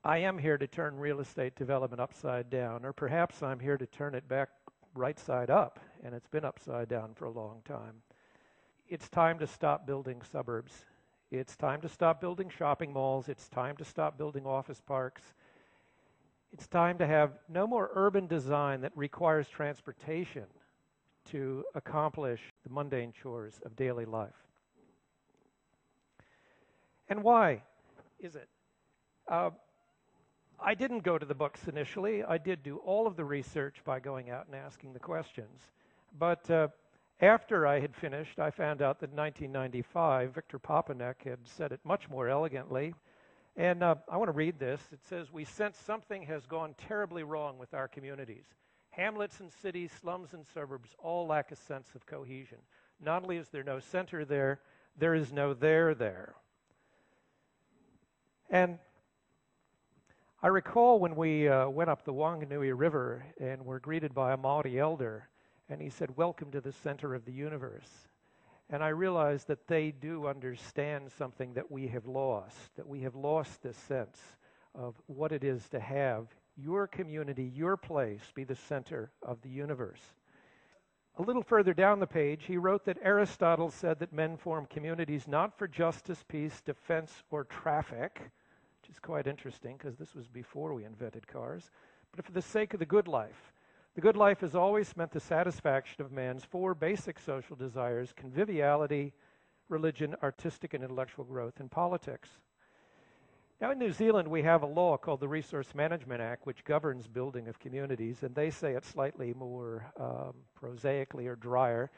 I am here to turn real estate development upside down, or perhaps I'm here to turn it back right side up, and it's been upside down for a long time. It's time to stop building suburbs. It's time to stop building shopping malls. It's time to stop building office parks. It's time to have no more urban design that requires transportation to accomplish the mundane chores of daily life. And why is it? I didn't go to the books initially. I did do all of the research by going out and asking the questions. But after I had finished, I found out that in 1995, Victor Papanek had said it much more elegantly. And I want to read this. It says, "We sense something has gone terribly wrong with our communities. Hamlets and cities, slums and suburbs all lack a sense of cohesion. Not only is there no center there, there is no there there." And I recall when we went up the Wanganui River and were greeted by a Maori elder, and he said, "Welcome to the center of the universe." And I realized that they do understand something that we have lost this sense of what it is to have your community, your place, be the center of the universe. A little further down the page, he wrote that Aristotle said that men form communities not for justice, peace, defense, or traffic, which is quite interesting because this was before we invented cars, but for the sake of the good life. The good life has always meant the satisfaction of man's four basic social desires: conviviality, religion, artistic and intellectual growth, and politics. Now in New Zealand, we have a law called the Resource Management Act, which governs building of communities, and they say it slightly more prosaically or drier.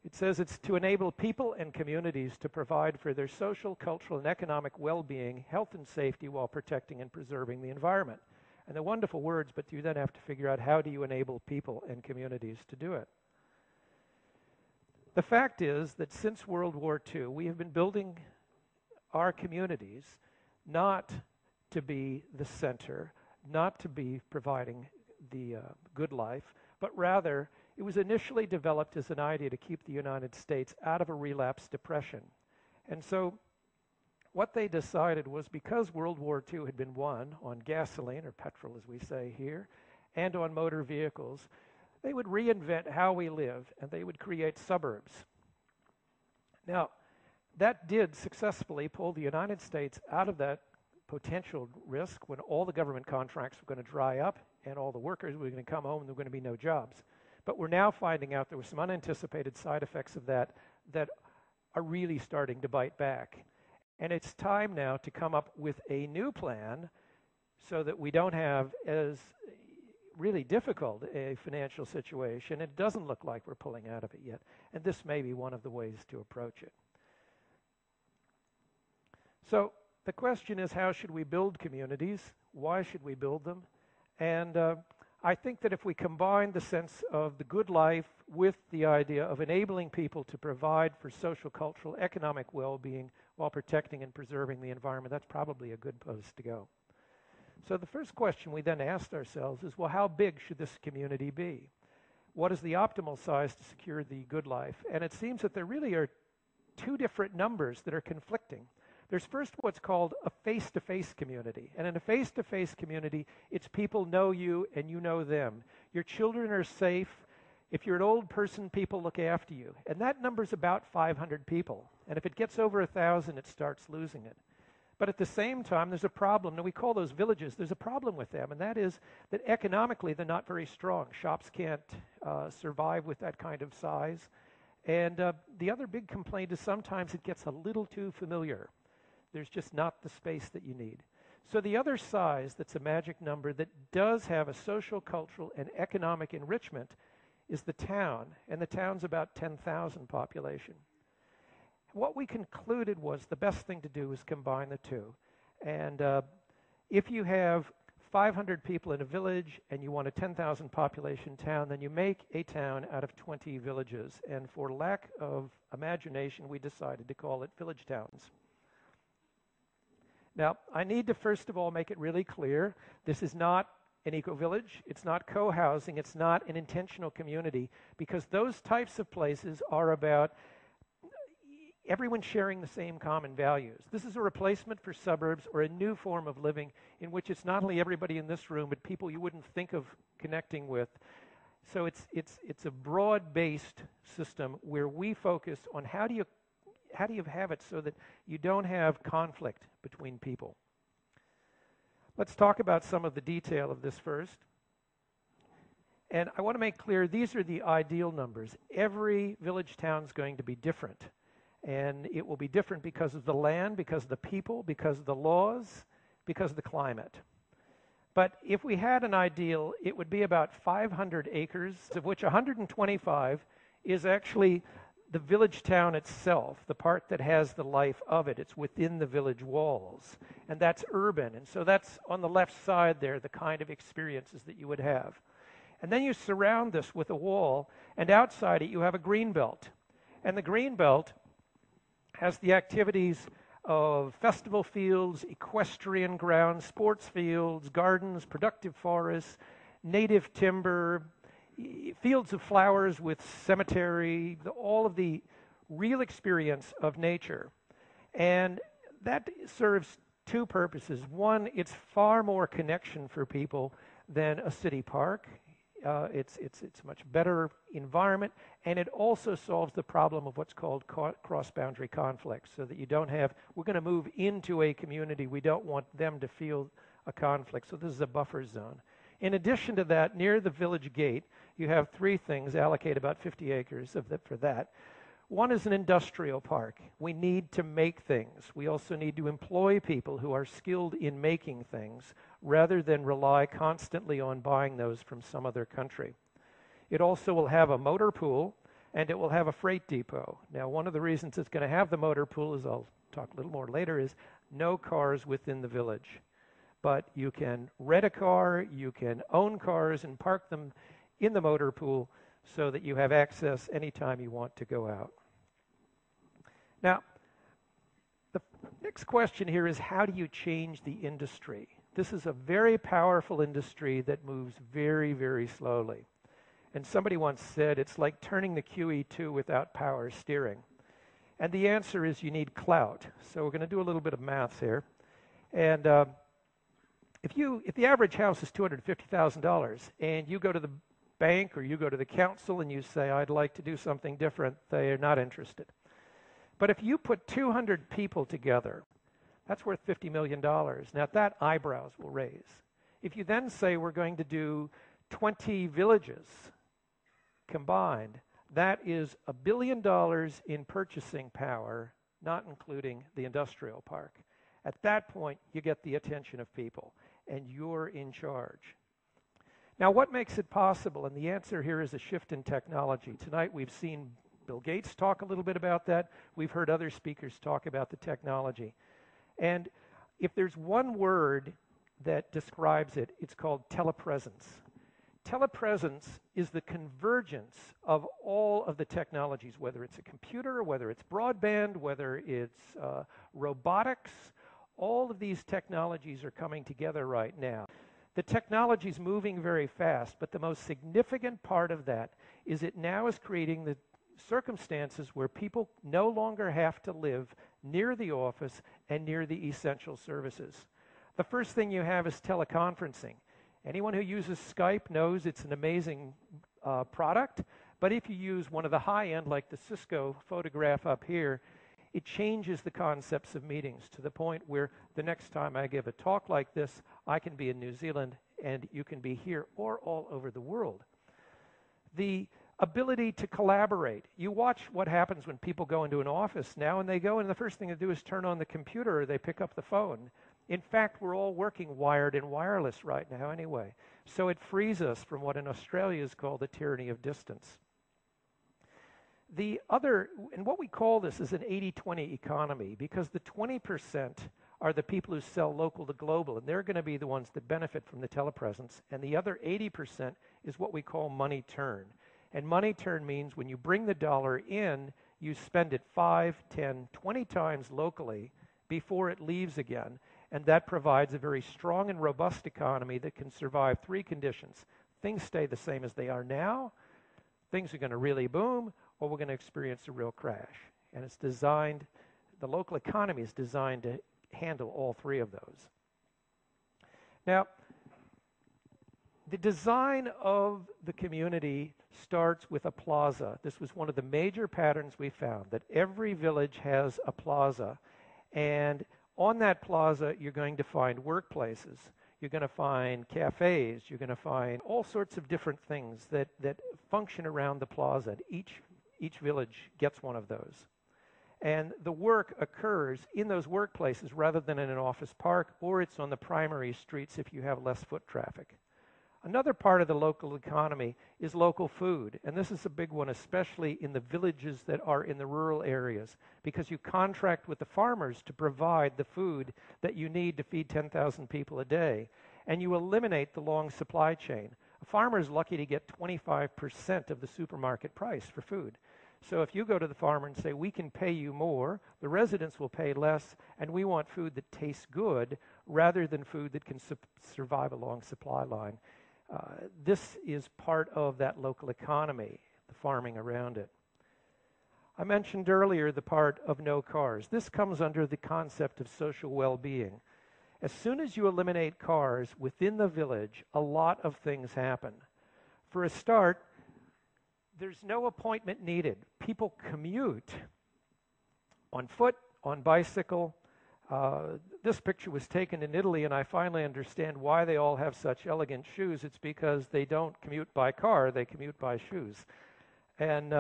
It says it's to enable people and communities to provide for their social, cultural, and economic well-being, health and safety, while protecting and preserving the environment. And they're wonderful words, but you then have to figure out, how do you enable people and communities to do it? The fact is that since World War II, we have been building our communities not to be the center, not to be providing the good life, but rather it was initially developed as an idea to keep the United States out of a relapse depression. And so what they decided was, because World War II had been won on gasoline, or petrol as we say here, and on motor vehicles, they would reinvent how we live, and they would create suburbs. Now, that did successfully pull the United States out of that potential risk when all the government contracts were going to dry up and all the workers were going to come home and there were going to be no jobs. But we're now finding out there were some unanticipated side effects of that that are really starting to bite back. And it's time now to come up with a new plan so that we don't have as really difficult a financial situation. It doesn't look like we're pulling out of it yet. And this may be one of the ways to approach it. So the question is, how should we build communities? Why should we build them? And I think that if we combine the sense of the good life with the idea of enabling people to provide for social, cultural, economic well-being while protecting and preserving the environment, that's probably a good place to go. So the first question we then asked ourselves is, well, how big should this community be? What is the optimal size to secure the good life? And it seems that there really are two different numbers that are conflicting. There's first what's called a face-to-face community. And in a face-to-face community, it's people know you and you know them. Your children are safe. If you're an old person, people look after you. And that number's about 500 people. And if it gets over 1,000, it starts losing it. But at the same time, there's a problem. Now, we call those villages. There's a problem with them, and that is that economically, they're not very strong. Shops can't survive with that kind of size. And the other big complaint is sometimes it gets a little too familiar. There's just not the space that you need. So the other size that's a magic number that does have a social, cultural, and economic enrichment is the town. And the town's about 10,000 population. What we concluded was the best thing to do is combine the two. And if you have 500 people in a village and you want a 10,000 population town, then you make a town out of 20 villages. And for lack of imagination, we decided to call it village towns. Now, I need to first of all make it really clear, this is not an eco-village, it's not co-housing, it's not an intentional community, because those types of places are about everyone sharing the same common values. This is a replacement for suburbs or a new form of living in which it's not only everybody in this room, but people you wouldn't think of connecting with. So it's a broad-based system where we focus on how do you have it so that you don't have conflict between people. Let's talk about some of the detail of this first. And I want to make clear, these are the ideal numbers. Every village town is going to be different. And it will be different because of the land, because of the people, because of the laws, because of the climate. But if we had an ideal, it would be about 500 acres, of which 125 is actually the village town itself, the part that has the life of it. It's within the village walls. And that's urban. And so that's on the left side there, the kind of experiences that you would have. And then you surround this with a wall, and outside it you have a green belt. And the green belt has the activities of festival fields, equestrian grounds, sports fields, gardens, productive forests, native timber, fields of flowers with cemetery, all of the real experience of nature. And that serves two purposes. One, it's far more connection for people than a city park. It's a much better environment, and it also solves the problem of what's called cross-boundary conflicts, so that you don't have, we're going to move into a community, we don't want them to feel a conflict, so this is a buffer zone. In addition to that, near the village gate, you have three things, allocate about 50 acres for that. One is an industrial park. We need to make things. We also need to employ people who are skilled in making things rather than rely constantly on buying those from some other country. It also will have a motor pool, and it will have a freight depot. Now, one of the reasons it's going to have the motor pool, as I'll talk a little more later, is no cars within the village. But you can rent a car, you can own cars and park them in the motor pool so that you have access anytime you want to go out. Now, the next question here is, how do you change the industry? This is a very powerful industry that moves very, very slowly. And somebody once said it's like turning the QE2 without power steering. And the answer is you need clout. So we're going to do a little bit of math here. And if the average house is $250,000 and you go to the bank or you go to the council and you say, I'd like to do something different, they are not interested. But if you put 200 people together, that's worth $50 million. Now that eyebrows will raise. If you then say we're going to do 20 villages combined, that is $1 billion in purchasing power, not including the industrial park. At that point, you get the attention of people, and you're in charge. Now, what makes it possible? And the answer here is a shift in technology. Tonight, we've seen Bill Gates talk a little bit about that. We've heard other speakers talk about the technology. And if there's one word that describes it, it's called telepresence. Telepresence is the convergence of all of the technologies, whether it's a computer, whether it's broadband, whether it's robotics. All of these technologies are coming together right now. The technology is moving very fast, but the most significant part of that is it now is creating the circumstances where people no longer have to live near the office and near the essential services. The first thing you have is teleconferencing. Anyone who uses Skype knows it's an amazing product, but if you use one of the high-end, like the Cisco photograph up here, it changes the concepts of meetings to the point where the next time I give a talk like this, I can be in New Zealand and you can be here or all over the world. The ability to collaborate. You watch what happens when people go into an office now, and they go and the first thing they do is turn on the computer or they pick up the phone. In fact, we're all working wired and wireless right now anyway. So it frees us from what in Australia is called the tyranny of distance. The other, and what we call this is an 80-20 economy, because the 20% are the people who sell local to global, and they're going to be the ones that benefit from the telepresence. And the other 80% is what we call money turn. And money turn means when you bring the dollar in, you spend it 5, 10, 20 times locally before it leaves again. And that provides a very strong and robust economy that can survive three conditions. Things stay the same as they are now, things are going to really boom, or we're going to experience a real crash. And it's designed, the local economy is designed to handle all three of those. Now, the design of the community starts with a plaza. This was one of the major patterns we found, that every village has a plaza. And on that plaza, you're going to find workplaces. You're going to find cafes. You're going to find all sorts of different things that function around the plaza. Each village gets one of those. And the work occurs in those workplaces rather than in an office park, or it's on the primary streets if you have less foot traffic. Another part of the local economy is local food, and this is a big one, especially in the villages that are in the rural areas, because you contract with the farmers to provide the food that you need to feed 10,000 people a day, and you eliminate the long supply chain. A farmer is lucky to get 25% of the supermarket price for food. So if you go to the farmer and say, we can pay you more, the residents will pay less, and we want food that tastes good rather than food that can survive a long supply line. This is part of that local economy, the farming around it. I mentioned earlier the part of no cars. This comes under the concept of social well-being. As soon as you eliminate cars within the village, a lot of things happen. For a start, there's no appointment needed. People commute on foot, on bicycle. This picture was taken in Italy, and I finally understand why they all have such elegant shoes. It's because they don't commute by car, they commute by shoes. And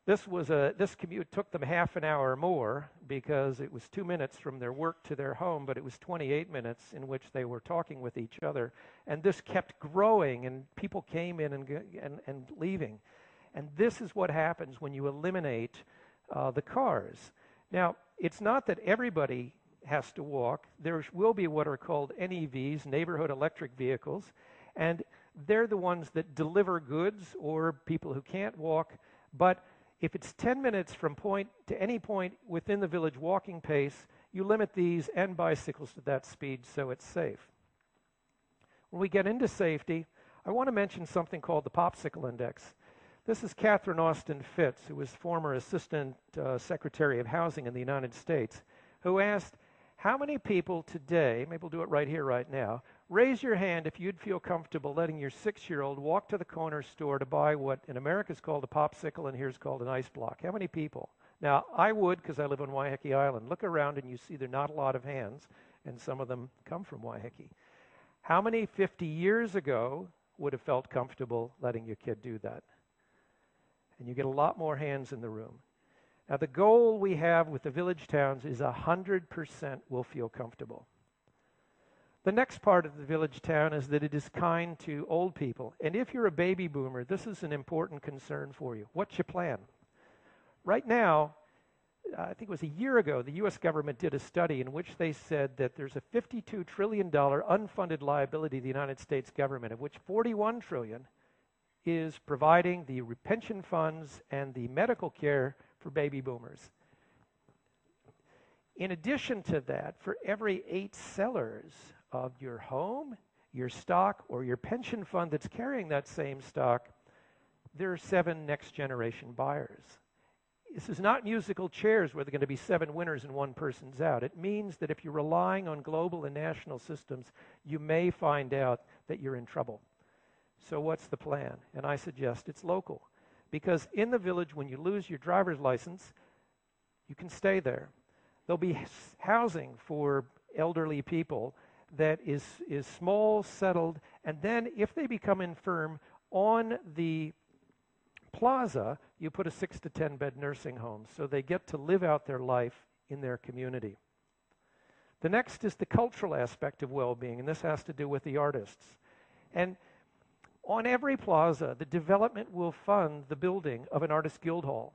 this commute took them half an hour more because it was 2 minutes from their work to their home, but it was 28 minutes in which they were talking with each other. And this kept growing, and people came in and leaving. And this is what happens when you eliminate the cars. Now, it's not that everybody has to walk. There will be what are called NEVs, neighborhood electric vehicles, and they're the ones that deliver goods or people who can't walk. But if it's 10 minutes from point to any point within the village walking pace, you limit these and bicycles to that speed so it's safe. When we get into safety, I want to mention something called the Popsicle Index. This is Catherine Austin Fitz, who was former Assistant Secretary of Housing in the United States, who asked, how many people today, maybe we'll do it right here, right now, raise your hand if you'd feel comfortable letting your 6-year-old walk to the corner store to buy what in America is called a popsicle and here's called an ice block. How many people? Now, I would, because I live on Waiheke Island. Look around and you see there are not a lot of hands, and some of them come from Waiheke. How many 50 years ago would have felt comfortable letting your kid do that? And you get a lot more hands in the room. Now, the goal we have with the village towns is 100% will feel comfortable. The next part of the village town is that it is kind to old people. And if you're a baby boomer, this is an important concern for you. What's your plan? Right now, I think it was a year ago, the U.S. government did a study in which they said that there's a $52 trillion unfunded liability of the United States government, of which $41 trillion is providing the pension funds and the medical care for baby boomers. In addition to that, for every 8 sellers of your home, your stock, or your pension fund that's carrying that same stock, there are 7 next-generation buyers. This is not musical chairs where there are going to be 7 winners and 1 person's out. It means that if you're relying on global and national systems, you may find out that you're in trouble. So what's the plan? And I suggest it's local. Because in the village, when you lose your driver's license, you can stay there. There'll be housing for elderly people that is small, settled, and then if they become infirm, on the plaza, you put a 6 to 10 bed nursing home, so they get to live out their life in their community. The next is the cultural aspect of well-being, and this has to do with the artists. And on every plaza, the development will fund the building of an artist guild hall.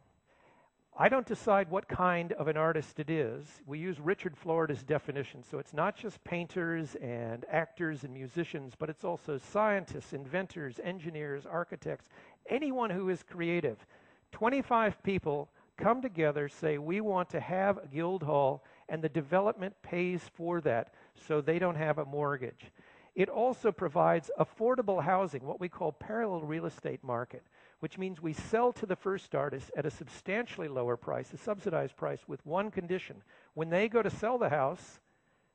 I don't decide what kind of an artist it is. We use Richard Florida's definition, so it's not just painters and actors and musicians, but it's also scientists, inventors, engineers, architects, anyone who is creative. 25 people come together, say, we want to have a guild hall, and the development pays for that, so they don't have a mortgage. It also provides affordable housing, what we call parallel real estate market, which means we sell to the first artist at a substantially lower price, a subsidized price, with one condition. When they go to sell the house,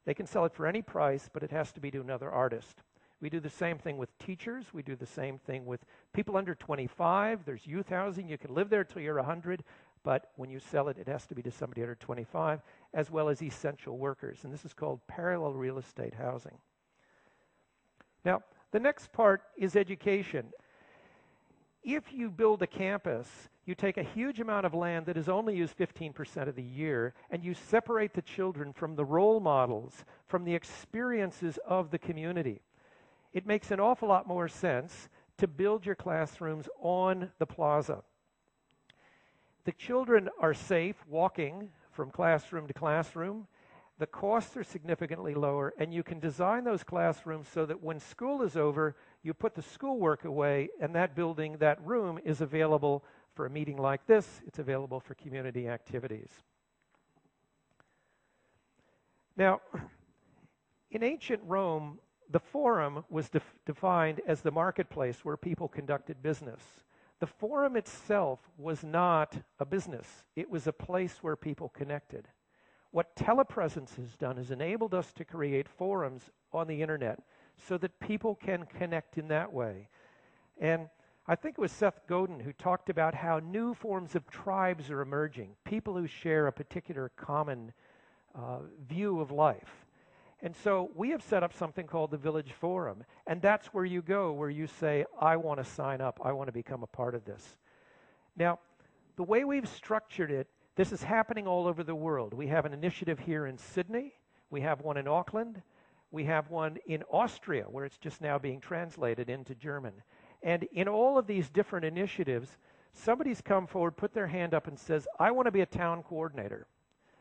they can sell it for any price, but it has to be to another artist. We do the same thing with teachers. We do the same thing with people under 25. There's youth housing. You can live there till you're 100, but when you sell it, it has to be to somebody under 25, as well as essential workers. And this is called parallel real estate housing. Now, the next part is education. If you build a campus, you take a huge amount of land that is only used 15% of the year, and you separate the children from the role models, from the experiences of the community. It makes an awful lot more sense to build your classrooms on the plaza. The children are safe walking from classroom to classroom. The costs are significantly lower, and you can design those classrooms so that when school is over, you put the schoolwork away, and that building, that room, is available for a meeting like this. It's available for community activities. Now, in ancient Rome, the forum was defined as the marketplace where people conducted business. The forum itself was not a business. It was a place where people connected. What telepresence has done is enabled us to create forums on the internet so that people can connect in that way. And I think it was Seth Godin who talked about how new forms of tribes are emerging, people who share a particular common view of life. And so we have set up something called the Village Forum, and that's where you go, where you say, I want to sign up, I want to become a part of this. Now, the way we've structured it, this is happening all over the world. We have an initiative here in Sydney, we have one in Auckland, we have one in Austria, where it's just now being translated into German. And in all of these different initiatives, somebody's come forward, put their hand up and says, I want to be a town coordinator.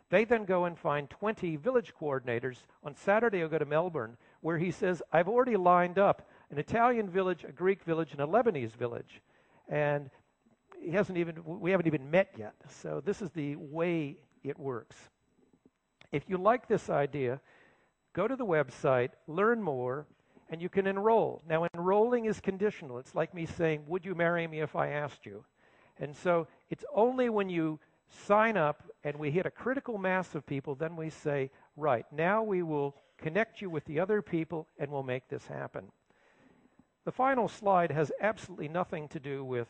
They then go and find 20 village coordinators. On Saturday, I'll go to Melbourne, where he says, I've already lined up an Italian village, a Greek village, and a Lebanese village. And we haven't even met yet. So this is the way it works. If you like this idea, go to the website, learn more, and you can enroll. Now, enrolling is conditional. It's like me saying, would you marry me if I asked you? And so it's only when you sign up and we hit a critical mass of people, then we say, right, now we will connect you with the other people and we'll make this happen. The final slide has absolutely nothing to do with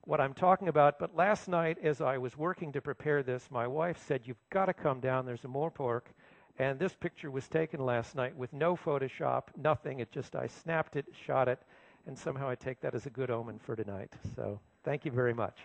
what I'm talking about, but last night as I was working to prepare this, my wife said, you've got to come down, there's a more pork. And this picture was taken last night with no Photoshop, nothing. I snapped it, shot it, and somehow I take that as a good omen for tonight. So thank you very much.